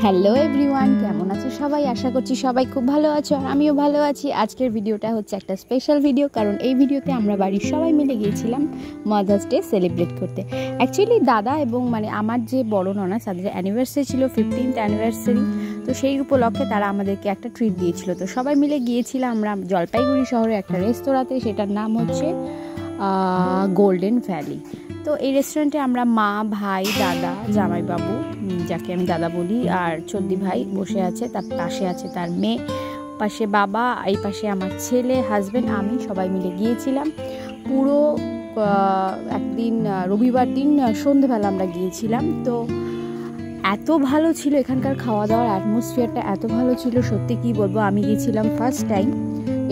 Hello everyone, কেমন আছো সবাই? আশা করছি সবাই খুব ভালো আছো আর আমিও ভালো আছি। আজকের ভিডিওটা হচ্ছে একটা স্পেশাল ভিডিও, কারণ এই ভিডিওতে আমরা বাড়ির সবাই মিলে গিয়েছিলাম মাদার্স ডে সেলিব্রেট করতে। অ্যাকচুয়ালি দাদা এবং আমার যে বড় ননা, তাদের অ্যানিভার্সারি ছিল 15th অ্যানিভার্সারি। তো সেই উপলক্ষে তারা আমাদেরকে একটা ট্রিট দিয়েছিল। তো সবাই মিলে গিয়েছিলাম আমরা জলপাইগুড়ি শহরে একটা রেস্তোরাঁতে, সেটার নাম হচ্ছে গোল্ডেন ভ্যালি। তো এই রেস্টুরেন্টে আমরা মা, ভাই, দাদা, জামাইবাবু, যাকে আমি দাদা বলি, আর চদ্দি ভাই বসে আছে, তার পাশে আছে তার মেয়ে, পাশে বাবা, এই পাশে আমার ছেলে, হাজব্যান্ড, আমি সবাই মিলে গিয়েছিলাম। পুরো একদিন রবিবার দিন সন্ধেবেলা আমরা গিয়েছিলাম। তো এত ভালো ছিল এখানকার খাওয়া দাওয়ার অ্যাটমসফিয়ারটা, এত ভালো ছিল সত্যি কি বলবো। আমি গিয়েছিলাম ফার্স্ট টাইম,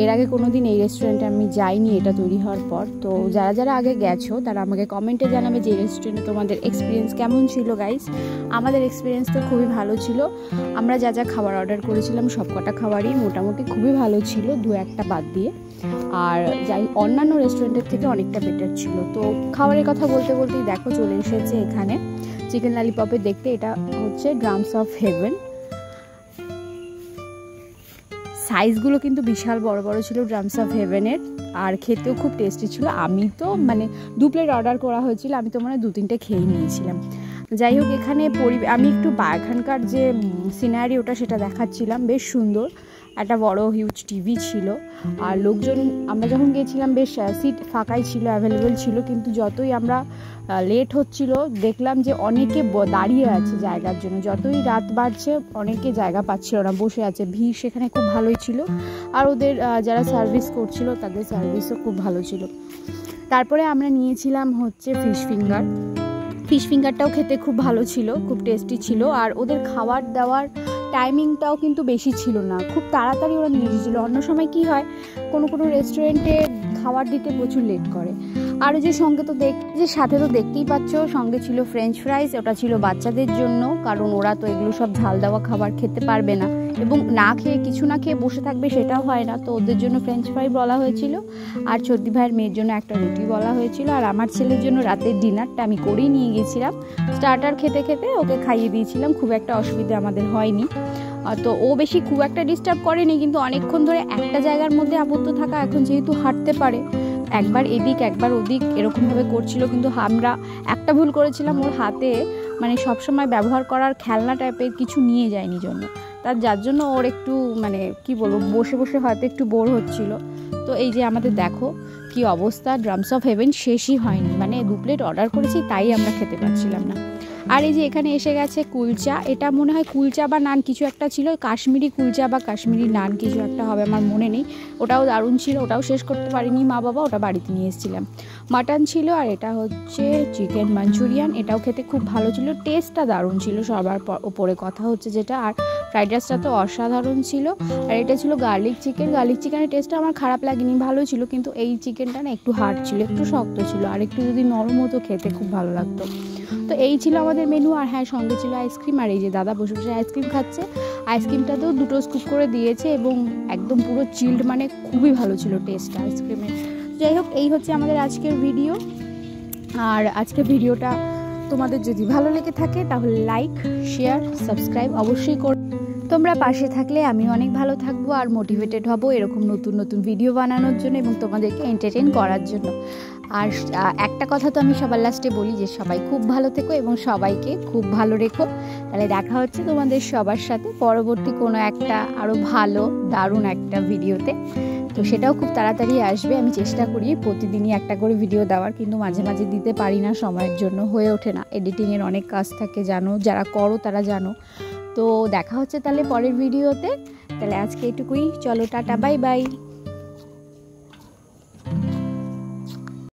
এর আগে কোনো দিন এই রেস্টুরেন্টে আমি যাইনি এটা তৈরি হওয়ার পর। তো যারা যারা আগে গেছো তারা আমাকে কমেন্টে জানাবে যে এই রেস্টুরেন্টে তোমাদের এক্সপিরিয়েন্স কেমন ছিল। গাইস, আমাদের এক্সপিরিয়েন্স তো খুবই ভালো ছিল। আমরা যা যা খাবার অর্ডার করেছিলাম সব কটা খাবারই মোটামুটি খুবই ভালো ছিল, দু একটা বাদ দিয়ে। আর যাই অন্যান্য রেস্টুরেন্টের থেকে অনেকটা বেটার ছিল। তো খাবারের কথা বলতে বলতেই দেখো চলে এসেছে এখানে চিকেন ললিপপের দেখতে। এটা হচ্ছে ড্রামস অফ হেভেন। সাইজগুলো কিন্তু বিশাল বড় বড় ছিল ড্রামস অফ হেভেনের, আর খেতেও খুব টেস্টি ছিল। আমি তো 2 প্লেট অর্ডার করা হয়েছিল, আমি তো 2-3টে খেয়ে নিয়েছিলাম। যাই হোক, এখানে আমি একটু এখানকার যে সিনারিওটা সেটা দেখাচ্ছিলাম, বেশ সুন্দর। একটা বড় হিউজ টিভি ছিল, আর লোকজন আমরা যখন গিয়েছিলাম বেশ সিট ফাঁকাই ছিল, অ্যাভেলেবেল ছিল। কিন্তু যতই আমরা লেট হচ্ছিল দেখলাম যে অনেকে দাঁড়িয়ে আছে জায়গার জন্য। যতই রাত বাড়ছে অনেকে জায়গা পাচ্ছিল না, বসে আছে। ভিড় সেখানে খুব ভালোই ছিল, আর ওদের যারা সার্ভিস করছিল তাদের সার্ভিসও খুব ভালো ছিল। তারপরে আমরা নিয়েছিলাম হচ্ছে ফিশ ফিঙ্গারটাও খেতে খুব ভালো ছিল, খুব টেস্টি ছিল। আর ওদের খাবার দাওয়ার টাইমিংটাও কিন্তু বেশি ছিল না, খুব তাড়াতাড়ি ওরা নিয়ে এসেছিলো। অন্য সময় কি হয়, কোনো কোনো রেস্টুরেন্টে খাবার দিতে প্রচুর লেট করে। আর যে সঙ্গে তো সাথে তো দেখতেই পাচ্ছ, সঙ্গে ছিল ফ্রেঞ্চ ফ্রাইস, ওটা ছিল বাচ্চাদের জন্য, কারণ ওরা তো এগুলো সব ঝাল দেওয়া খাবার খেতে পারবে না, এবং কিছু না খেয়ে বসে থাকবে সেটাও হয় না। তো ওদের জন্য ফ্রেঞ্চ ফ্রাই বলা হয়েছিল, আর চদ্দি ভাইয়ের মেয়ের জন্য একটা রুটি বলা হয়েছিল। আর আমার ছেলের জন্য রাতের ডিনারটা আমি করেই নিয়ে গেছিলাম। স্টার্টার খেতে খেতে ওকে খাইয়ে দিয়েছিলাম, খুব একটা অসুবিধা আমাদের হয়নি। তো ও বেশি খুব একটা ডিস্টার্ব করেনি, কিন্তু অনেকক্ষণ ধরে একটা জায়গার মধ্যে আবদ্ধ থাকা, এখন যেহেতু হাঁটতে পারে, একবার এদিক একবার ওদিক এরকমভাবে করছিল। কিন্তু আমরা একটা ভুল করেছিলাম, ওর হাতে সবসময় ব্যবহার করার খেলনা টাইপের কিছু নিয়ে যায়নি জন্য, যার জন্য ওর একটু কি বলবো, বসে বসে হয়তো একটু বোর হচ্ছিল। তো এই যে আমাদের দেখো কি অবস্থা, ড্রামস অফ হেভেন শেষই হয়নি, 2 প্লেট অর্ডার করেছি তাই আমরা খেতে পারছিলাম না। আর এই যে এখানে এসে গেছে কুলচা, এটা মনে হয় কুলচা বা নান কিছু একটা ছিল, কাশ্মীরি কুলচা বা কাশ্মীরি নান কিছু একটা হবে, আমার মনে নেই। ওটাও দারুণ ছিল, ওটাও শেষ করতে পারিনি মা বাবা, ওটা বাড়িতে নিয়ে এসেছিলাম। মাটন ছিল, আর এটা হচ্ছে চিকেন মাঞ্চুরিয়ান, এটাও খেতে খুব ভালো ছিল, টেস্টটা দারুণ ছিল সবার ওপরে কথা হচ্ছে যেটা। আর ফ্রাইড রাইসটা তো অসাধারণ ছিল। আর এটা ছিল গার্লিক চিকেনের টেস্টটা আমার খারাপ লাগেনি, ভালো ছিল। কিন্তু এই চিকেনটা না একটু হার্ড ছিল, একটু শক্ত ছিল, আর একটু যদি নরম হতো খেতে খুব ভালো লাগতো। তো এই ছিল আমাদের মেনু। আর হ্যাঁ, সঙ্গে ছিল আইসক্রিম, আর এই যে দাদা বসে বসে আইসক্রিম খাচ্ছে। আইসক্রিমটাতেও 2টো স্কুপ করে দিয়েছে, এবং একদম পুরো চিল্ড, খুবই ভালো ছিল টেস্ট আইসক্রিমের। যাই হোক, এই হচ্ছে আমাদের আজকের ভিডিও। আর আজকের ভিডিওটা তোমাদের যদি ভালো লেগে থাকে তাহলে লাইক, শেয়ার, সাবস্ক্রাইব অবশ্যই কর। তোমরা পাশে থাকলে আমি অনেক ভালো থাকবো, আর মোটিভেটেড হব এরকম নতুন নতুন ভিডিও বানানোর জন্য এবং তোমাদেরকে এন্টারটেইন করার জন্য। আর একটা কথা তো আমি সবার লাস্টে বলি, যে সবাই খুব ভালো থেকো এবং সবাইকে খুব ভালো রেখো। তাহলে দেখা হচ্ছে তোমাদের সবার সাথে পরবর্তী কোনো একটা আরও ভালো দারুণ একটা ভিডিওতে। তো সেটাও খুব তাড়াতাড়ি আসবে। আমি চেষ্টা করি প্রতিদিনই একটা করে ভিডিও দেওয়ার, কিন্তু মাঝে মাঝে দিতে পারি না, সময়ের জন্য হয়ে ওঠে না। এডিটিংয়ের অনেক কাজ থাকে, জানো, যারা করো তারা জানো। তো দেখা হচ্ছে তাহলে পরের ভিডিওতে। তাহলে আজকে এটুকুই, চলো টাটা, বাই বাই।